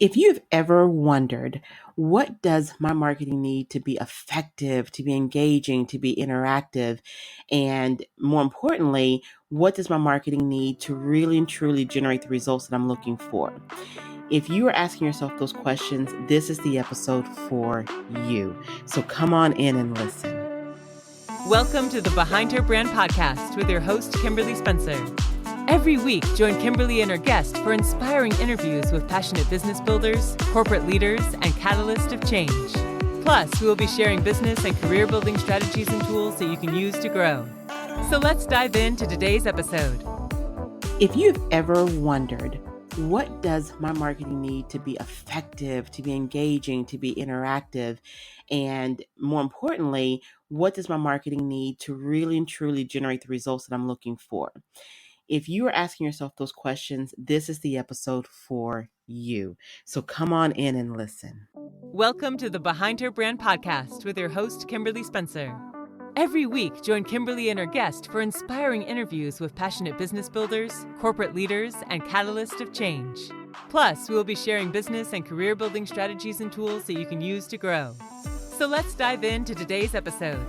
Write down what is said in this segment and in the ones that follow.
If you've ever wondered, what does my marketing need to be effective, to be engaging, to be interactive, and more importantly, what does my marketing need to really and truly generate the results that I'm looking for? If you are asking yourself those questions, this is the episode for you. So come on in and listen. Welcome to the Behind Her Brand podcast with your host, Kimberly Spencer. Every week, join Kimberly and her guest for inspiring interviews with passionate business builders, corporate leaders, and catalysts of change. Plus, we will be sharing business and career building strategies and tools that you can use to grow. So let's dive into today's episode. If you've ever wondered, what does my marketing need to be effective, to be engaging, to be interactive, and more importantly, what does my marketing need to really and truly generate the results that I'm looking for? If you are asking yourself those questions, this is the episode for you. So come on in and listen. Welcome to the Behind Her Brand podcast with your host, Kimberly Spencer. Every week, join Kimberly and her guest for inspiring interviews with passionate business builders, corporate leaders, and catalysts of change. Plus, we will be sharing business and career building strategies and tools that you can use to grow. So let's dive into today's episode.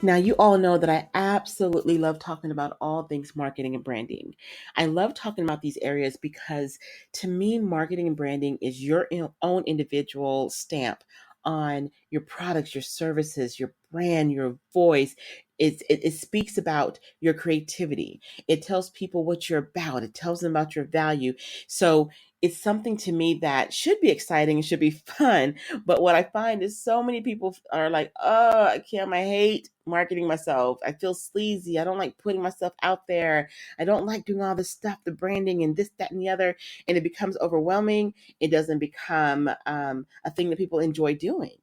Now, you all know that I absolutely love talking about all things marketing and branding. I love talking about these areas because to me, marketing and branding is your own individual stamp on your products, your services, your brand, your voice. It speaks about your creativity. It tells people what you're about. It tells them about your value. So it's something to me that should be exciting and should be fun. But what I find is so many people are like, oh, I hate marketing myself. I feel sleazy. I don't like putting myself out there. I don't like doing all this stuff, the branding and this, that, and the other. And it becomes overwhelming. It doesn't become a thing that people enjoy doing.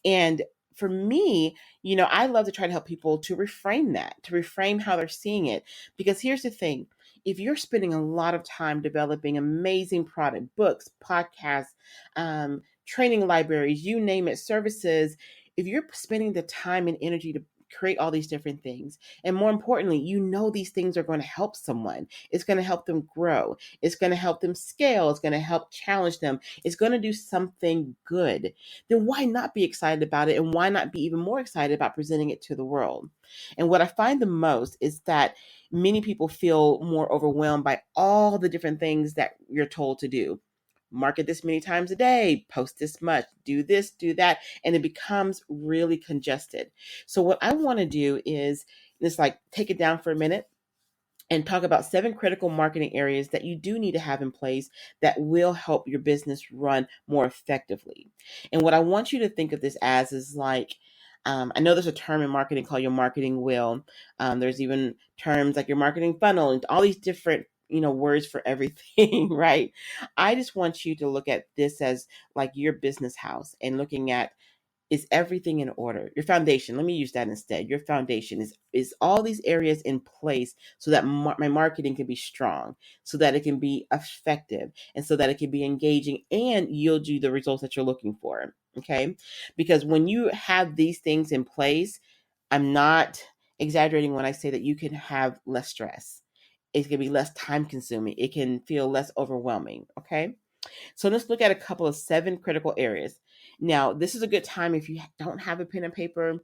And for me, I love to try to help people to reframe that, to reframe how they're seeing it. Because here's the thing. If you're spending a lot of time developing amazing product, books, podcasts, training libraries, you name it, services, if you're spending the time and energy to create all these different things, and more importantly, these things are going to help someone. It's going to help them grow. It's going to help them scale. It's going to help challenge them. It's going to do something good. Then why not be excited about it? And why not be even more excited about presenting it to the world? And what I find the most is that many people feel more overwhelmed by all the different things that you're told to do. Market this many times a day, post this much, do this, do that, and it becomes really congested. So what I want to do is just take it down for a minute and talk about 7 critical marketing areas that you do need to have in place that will help your business run more effectively. And what I want you to think of this as is I know there's a term in marketing called your marketing wheel. There's even terms like your marketing funnel and all these different words for everything, right? I just want you to look at this as like your business house and looking at, is everything in order? Your foundation, let me use that instead. Your foundation is all these areas in place so that my marketing can be strong, so that it can be effective, and so that it can be engaging and yield you the results that you're looking for, okay? Because when you have these things in place, I'm not exaggerating when I say that you can have less stress. It can be less time consuming. It can feel less overwhelming, okay? So let's look at a couple of 7 critical areas. Now, this is a good time if you don't have a pen and paper.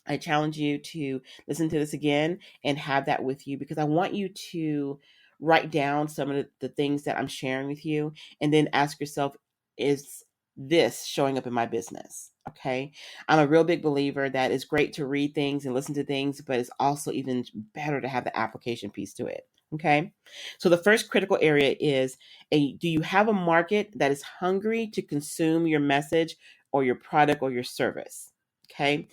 I challenge you to listen to this again and have that with you because I want you to write down some of the things that I'm sharing with you and then ask yourself, is this showing up in my business? Okay. I'm a real big believer that it's great to read things and listen to things, but it's also even better to have the application piece to it. Okay. So the first critical area is do you have a market that is hungry to consume your message or your product or your service? Okay.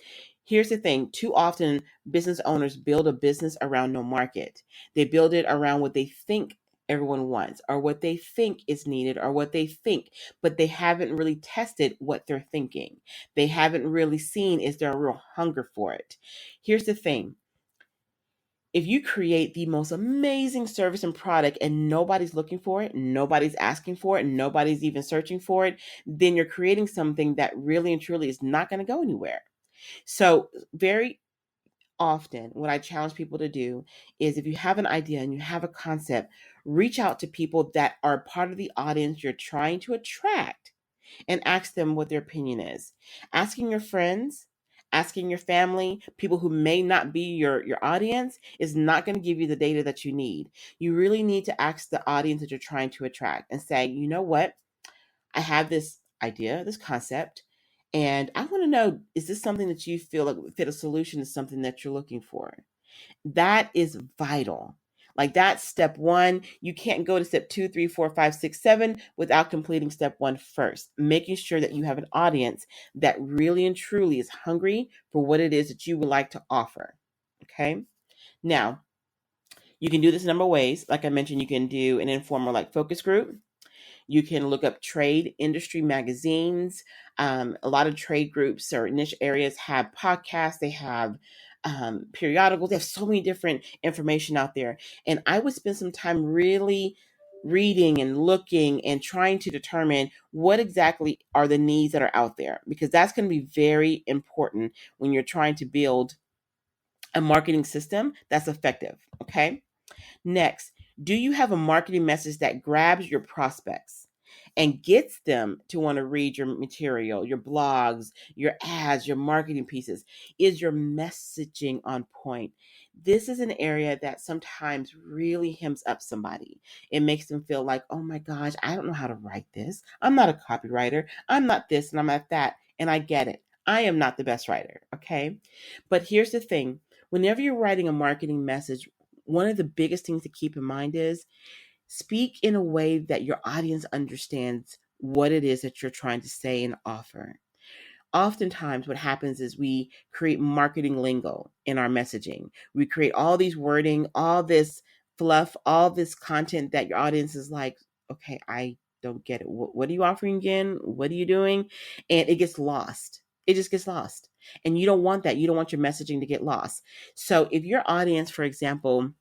Here's the thing. Too often business owners build a business around no market. They build it around what they think everyone wants or what they think is needed or what they think, but they haven't really tested what they're thinking. They haven't really seen, is there a real hunger for it? Here's the thing. If you create the most amazing service and product and nobody's looking for it, nobody's asking for it, nobody's even searching for it, then you're creating something that really and truly is not going to go anywhere. So very often what I challenge people to do is if you have an idea and you have a concept, Reach out to people that are part of the audience you're trying to attract and ask them what their opinion is. Asking your friends, asking your family, people who may not be your audience, is not going to give you the data that you need. You really need to ask the audience that you're trying to attract and say, you know what? I have this idea, this concept, and I want to know, is this something that you feel like would fit a solution to something that you're looking for? That is vital. Like, that's step one. You can't go to step two, three, four, five, six, seven without completing step one first. Making sure that you have an audience that really and truly is hungry for what it is that you would like to offer. Okay. Now, you can do this a number of ways. Like I mentioned, you can do an informal like focus group. You can look up trade industry magazines. A lot of trade groups or niche areas have podcasts. They have periodicals. They have so many different information out there. And I would spend some time really reading and looking and trying to determine what exactly are the needs that are out there, because that's going to be very important when you're trying to build a marketing system that's effective. Okay. Next, do you have a marketing message that grabs your prospects and gets them to want to read your material, your blogs, your ads, your marketing pieces? Is your messaging on point? This is an area that sometimes really hems up somebody. It makes them feel like, oh my gosh, I don't know how to write this. I'm not a copywriter. I'm not this and I'm not that. And I get it. I am not the best writer. Okay. But here's the thing. Whenever you're writing a marketing message, one of the biggest things to keep in mind is speak in a way that your audience understands what it is that you're trying to say and offer. Oftentimes, what happens is we create marketing lingo in our messaging. We create all these wording, all this fluff, all this content that your audience is like, okay, I don't get it. What are you offering again? What are you doing? And it gets lost. It just gets lost. And you don't want that. You don't want your messaging to get lost. So if your audience, for example,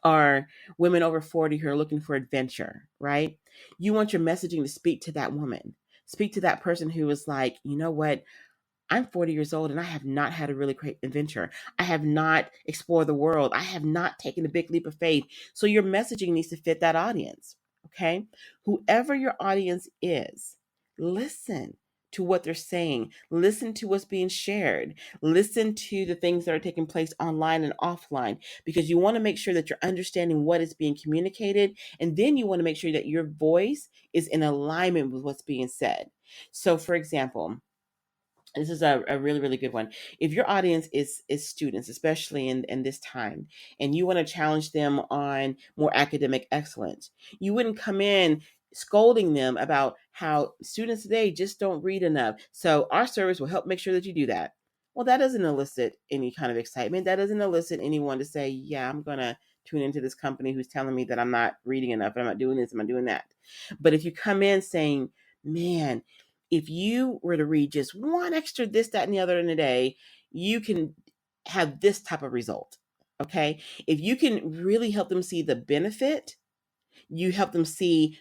are women over 40 who are looking for adventure, right? You want your messaging to speak to that woman, speak to that person who is like, you know what? I'm 40 years old and I have not had a really great adventure. I have not explored the world. I have not taken a big leap of faith. So your messaging needs to fit that audience. Okay. Whoever your audience is, listen to what they're saying. Listen to what's being shared. Listen to the things that are taking place online and offline, because you want to make sure that you're understanding what is being communicated. And then you want to make sure that your voice is in alignment with what's being said. So, for example, this is a really, really good one. If your audience is students, especially in this time, and you want to challenge them on more academic excellence, you wouldn't come in scolding them about how students today just don't read enough. So our service will help make sure that you do that. Well, that doesn't elicit any kind of excitement. That doesn't elicit anyone to say, yeah, I'm going to tune into this company who's telling me that I'm not reading enough, I'm not doing this, I'm not doing that. But if you come in saying, man, if you were to read just one extra this, that, and the other in a day, you can have this type of result. Okay. If you can really help them see the benefit, you help them see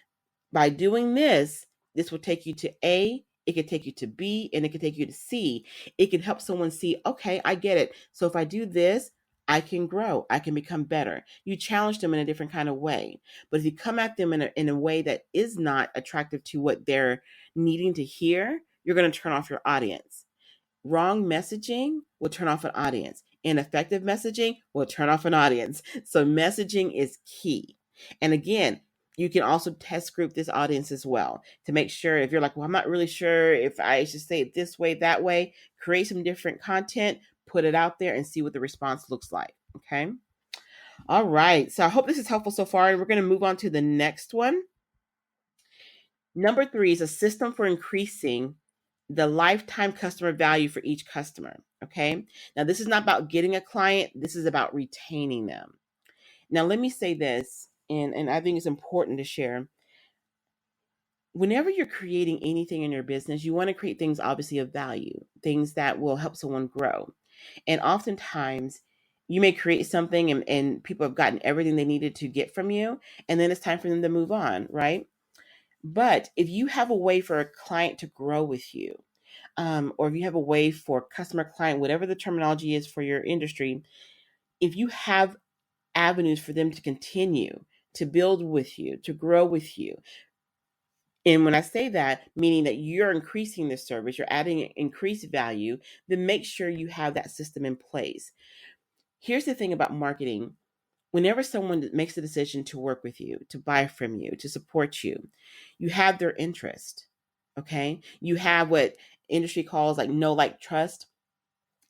by doing this, this will take you to A, it could take you to B, and it could take you to C. It can help someone see, okay, I get it. So if I do this, I can grow. I can become better. You challenge them in a different kind of way. But if you come at them in a way that is not attractive to what they're needing to hear, you're going to turn off your audience. Wrong messaging will turn off an audience. Ineffective messaging will turn off an audience. So messaging is key. And again, you can also test group this audience as well to make sure, if you're like, well, I'm not really sure if I should say it this way, that way, create some different content, put it out there and see what the response looks like. Okay. All right. So I hope this is helpful so far. And we're going to move on to the next one. Number 3 is a system for increasing the lifetime customer value for each customer. Okay. Now, this is not about getting a client. This is about retaining them. Now, let me say this, and I think it's important to share. Whenever you're creating anything in your business, you want to create things obviously of value, things that will help someone grow. And oftentimes you may create something and people have gotten everything they needed to get from you, and then it's time for them to move on, right? But if you have a way for a client to grow with you, or if you have a way for customer, client, whatever the terminology is for your industry, if you have avenues for them to continue to build with you, to grow with you. And when I say that, meaning that you're increasing the service, you're adding increased value, then make sure you have that system in place. Here's the thing about marketing. Whenever someone makes a decision to work with you, to buy from you, to support you, you have their interest. Okay? You have what industry calls like know, like, trust.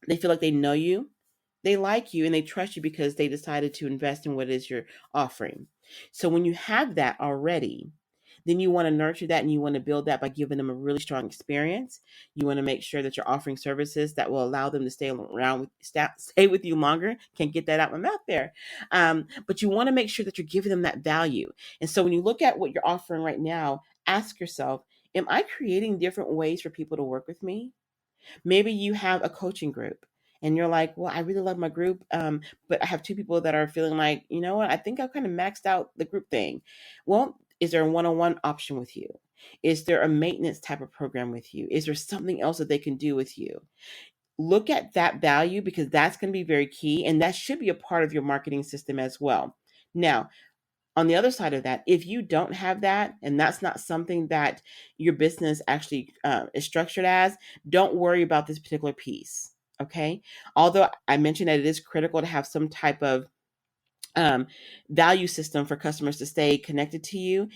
They feel like they know you, they like you, and they trust you because they decided to invest in what it is you're offering. So when you have that already, then you want to nurture that and you want to build that by giving them a really strong experience. You want to make sure that you're offering services that will allow them to stay around, stay with you longer. Can't get that out my mouth there. But you want to make sure that you're giving them that value. And so when you look at what you're offering right now, ask yourself, am I creating different ways for people to work with me? Maybe you have a coaching group and you're like, well, I really love my group, but I have two people that are feeling like, you know what, I think I've kind of maxed out the group thing. Well, is there a one-on-one option with you? Is there a maintenance type of program with you? Is there something else that they can do with you? Look at that value because that's going to be very key, and that should be a part of your marketing system as well. Now, on the other side of that, if you don't have that, and that's not something that your business actually is structured as, don't worry about this particular piece. Okay. Although I mentioned that it is critical to have some type of value system for customers to stay connected to you,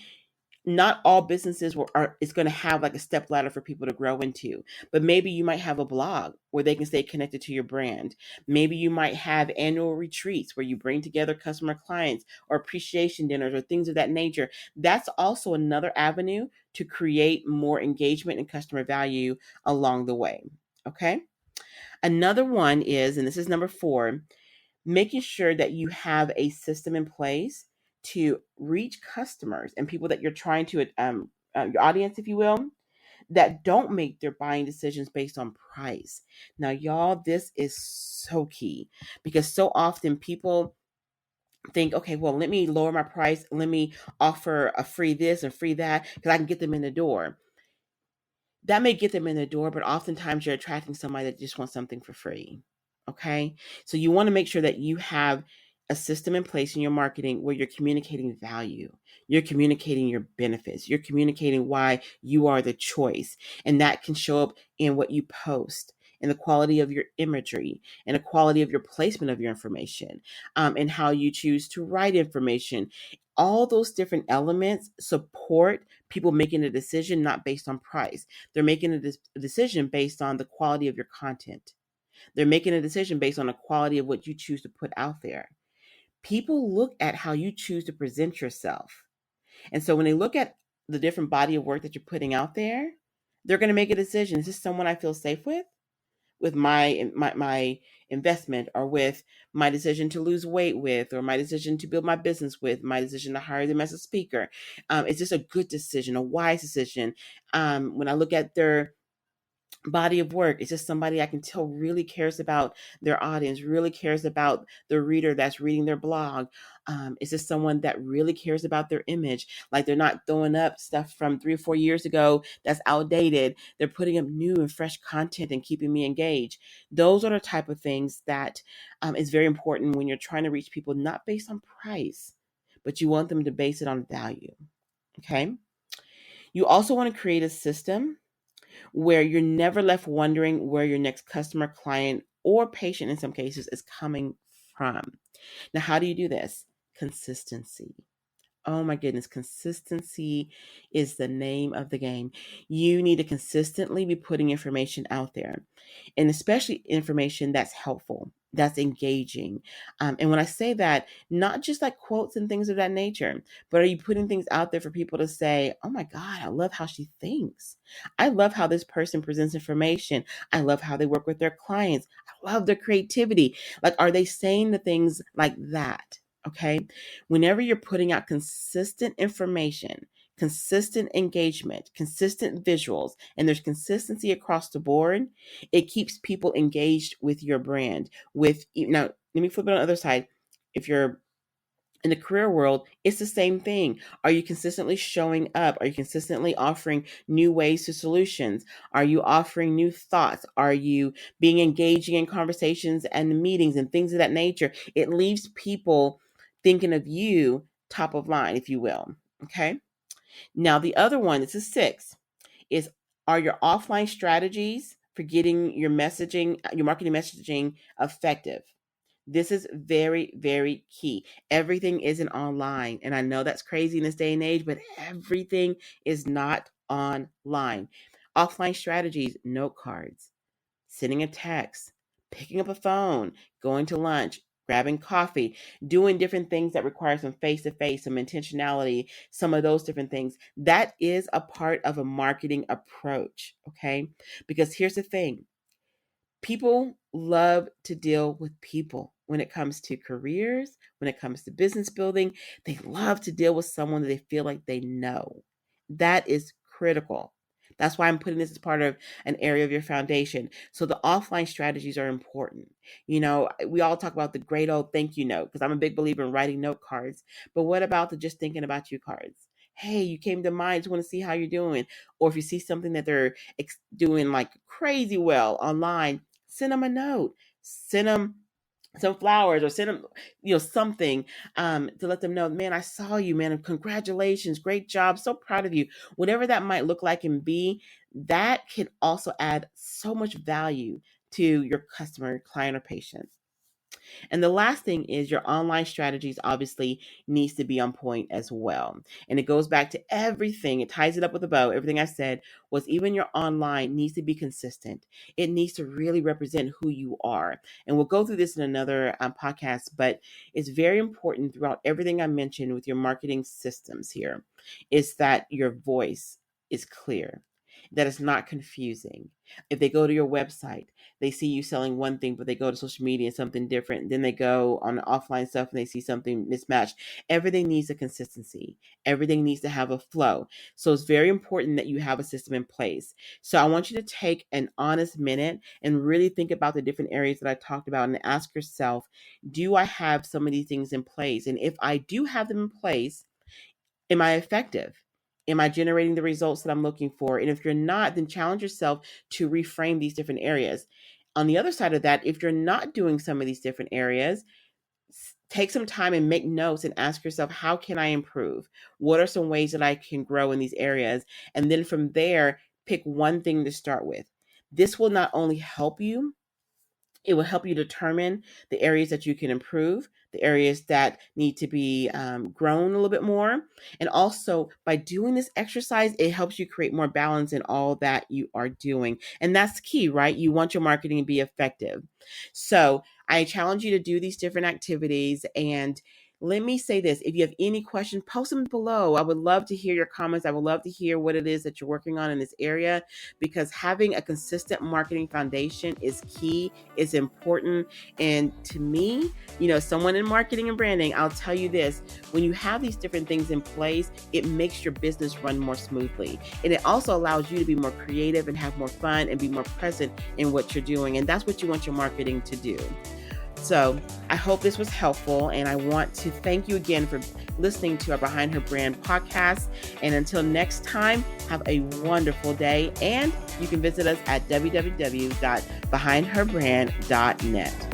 not all businesses is going to have like a step ladder for people to grow into, but maybe you might have a blog where they can stay connected to your brand. Maybe you might have annual retreats where you bring together customer clients or appreciation dinners or things of that nature. That's also another avenue to create more engagement and customer value along the way. Okay. Another one is, and this is number 4, making sure that you have a system in place to reach customers and people that you're trying to, your audience, if you will, that don't make their buying decisions based on price. Now, y'all, this is so key because so often people think, okay, well, let me lower my price. Let me offer a free this and free that because I can get them in the door. That may get them in the door, but oftentimes you're attracting somebody that just wants something for free. Okay. So you want to make sure that you have a system in place in your marketing where you're communicating value. You're communicating your benefits. You're communicating why you are the choice. And that can show up in what you post, in the quality of your imagery, and the quality of your placement of your information, and how you choose to write information. All those different elements support people making a decision not based on price. They're making a decision based on the quality of your content. They're making a decision based on the quality of what you choose to put out there. People look at how you choose to present yourself. And so when they look at the different body of work that you're putting out there, they're going to make a decision. Is this someone I feel safe with my investment, or with my decision to lose weight with, or my decision to build my business with, my decision to hire them as a speaker? Is this a good decision, a wise decision? When I look at their body of work, it's just somebody I can tell really cares about their audience, really cares about the reader that's reading their blog. It's just someone that really cares about their image. Like they're not throwing up stuff from 3 or 4 years ago that's outdated. They're putting up new and fresh content and keeping me engaged. Those are the type of things that is very important when you're trying to reach people, not based on price, but you want them to base it on value. Okay. You also want to create a system where you're never left wondering where your next customer, client, or patient in some cases is coming from. Now, how do you do this? Consistency. Oh my goodness, consistency is the name of the game. You need to consistently be putting information out there, and especially information that's helpful, that's engaging. And when I say that, not just like quotes and things of that nature, but are you putting things out there for people to say, oh my God, I love how she thinks. I love how this person presents information. I love how they work with their clients. I love their creativity. Like, are they saying the things like that? Okay. Whenever you're putting out consistent information, consistent engagement, consistent visuals, and there's consistency across the board, it keeps people engaged with your brand. Now, let me flip it on the other side. If you're in the career world, it's the same thing. Are you consistently showing up? Are you consistently offering new ways to solutions? Are you offering new thoughts? Are you being engaging in conversations and meetings and things of that nature? It leaves people thinking of you top of line, if you will. Okay. Now, the other one, this is 6, is are your offline strategies for getting your messaging, your marketing messaging effective? This is very, very key. Everything isn't online. And I know that's crazy in this day and age, but everything is not online. Offline strategies, note cards, sending a text, picking up a phone, going to lunch, grabbing coffee, doing different things that require some face-to-face, some intentionality, some of those different things. That is a part of a marketing approach, okay? Because here's the thing. People love to deal with people when it comes to careers, when it comes to business building. They love to deal with someone that they feel like they know. That is critical. That's why I'm putting this as part of an area of your foundation. So the offline strategies are important. You know, we all talk about the great old thank you note because I'm a big believer in writing note cards. But what about the just thinking about you cards? Hey, you came to mind, just want to see how you're doing. Or if you see something that they're doing like crazy well online, send them a note, send them some flowers, or send them, something to let them know, man, I saw you, man. Congratulations. Great job. So proud of you. Whatever that might look like and be, that can also add so much value to your customer, client, or patient. And the last thing is your online strategies obviously needs to be on point as well. And it goes back to everything. It ties it up with a bow. Everything I said was even your online needs to be consistent. It needs to really represent who you are. And we'll go through this in another podcast, but it's very important throughout everything I mentioned with your marketing systems here is that your voice is clear, that it's not confusing. If they go to your website, they see you selling one thing, but they go to social media and something different. Then they go on the offline stuff and they see something mismatched. Everything needs a consistency. Everything needs to have a flow. So it's very important that you have a system in place. So I want you to take an honest minute and really think about the different areas that I talked about and ask yourself, do I have some of these things in place? And if I do have them in place, am I effective? Am I generating the results that I'm looking for? And if you're not, then challenge yourself to reframe these different areas. On the other side of that, if you're not doing some of these different areas, take some time and make notes and ask yourself, how can I improve? What are some ways that I can grow in these areas? And then from there, pick one thing to start with. This will not only help you, it will help you determine the areas that you can improve, the areas that need to be grown a little bit more. And also, by doing this exercise, it helps you create more balance in all that you are doing. And that's key, right? You want your marketing to be effective. So I challenge you to do these different activities. And let me say this, if you have any questions, post them below. I would love to hear your comments. I would love to hear what it is that you're working on in this area, because having a consistent marketing foundation is key, is important. And to me, someone in marketing and branding, I'll tell you this, when you have these different things in place, it makes your business run more smoothly. And it also allows you to be more creative and have more fun and be more present in what you're doing. And that's what you want your marketing to do. So I hope this was helpful, and I want to thank you again for listening to our Behind Her Brand podcast. And until next time, have a wonderful day, and you can visit us at www.behindherbrand.net.